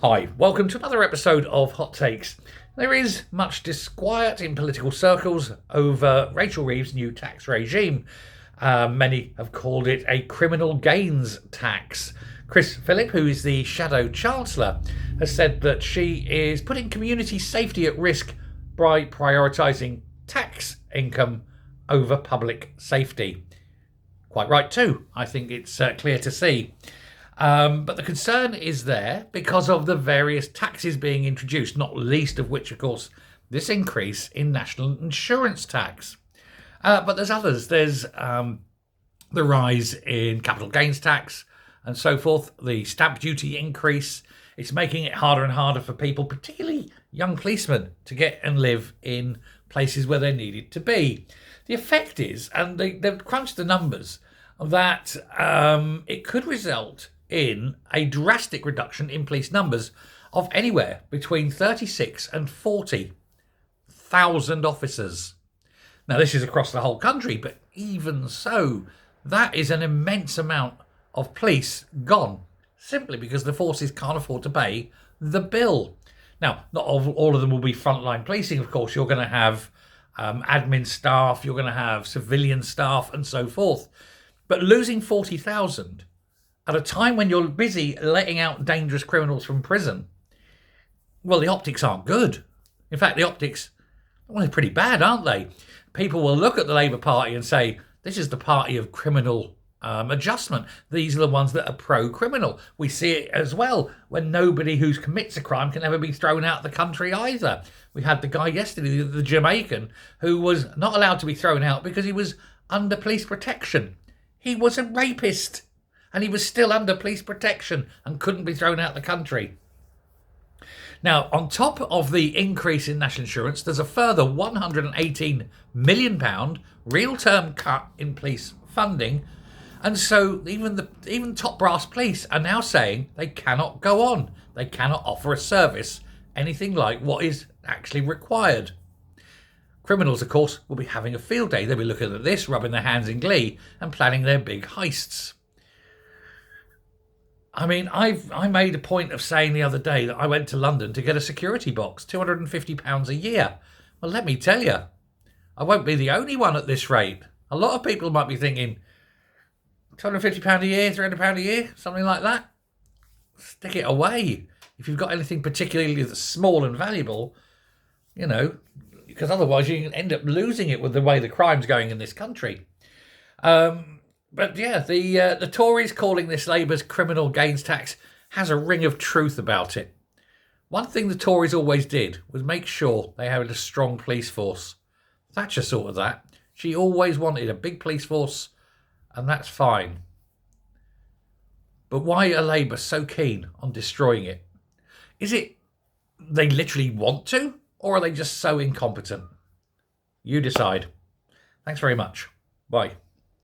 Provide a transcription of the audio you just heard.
Hi, welcome to another episode of Hot Takes. There is much disquiet in political circles over Rachel Reeves' new tax regime. Many have called it a criminal gains tax. Chris Philip, who is the Shadow Chancellor, has said that she is putting community safety at risk by prioritising tax income over public safety. Quite right too. I think it's clear to see. But the concern is there because of the various taxes being introduced, not least of which, of course, this increase in national insurance tax. But there's others. There's the rise in capital gains tax and so forth, the stamp duty increase. It's making it harder and harder for people, particularly young policemen, to get and live in places where they're needed to be. The effect is, and they've crunched the numbers, that it could result in a drastic reduction in police numbers of anywhere between 36 and 40,000 officers. Now, this is across the whole country, but even so, that is an immense amount of police gone, simply because the forces can't afford to pay the bill. Now, not all of them will be frontline policing, of course. You're going to have admin staff, you're going to have civilian staff, and so forth. But losing 40,000 at a time when you're busy letting out dangerous criminals from prison, well, the optics aren't good. In fact, the optics, well, they're pretty bad, aren't they? People will look at the Labour Party and say, this is the party of criminal adjustment. These are the ones that are pro-criminal. We see it as well when nobody who commits a crime can ever be thrown out of the country either. We had the guy yesterday, the Jamaican, who was not allowed to be thrown out because he was under police protection. He was a rapist, and he was still under police protection and couldn't be thrown out of the country. Now, on top of the increase in national insurance, there's a further £118 million real-term cut in police funding. And so even top brass police are now saying they cannot go on. They cannot offer a service anything like what is actually required. Criminals, of course, will be having a field day. They'll be looking at this, rubbing their hands in glee and planning their big heists. I mean, I made a point of saying the other day that I went to London to get a security box, £250 a year. Well, let me tell you, I won't be the only one at this rate. A lot of people might be thinking, £250 a year, £300 a year, something like that. Stick it away. If you've got anything particularly that's small and valuable, you know, because otherwise you can end up losing it with the way the crime's going in this country. But yeah, the Tories calling this Labour's criminal gains tax has a ring of truth about it. One thing the Tories always did was make sure they had a strong police force. Thatcher sort of that. She always wanted a big police force, and that's fine. But why are Labour so keen on destroying it? Is it they literally want to, or are they just so incompetent? You decide. Thanks very much. Bye.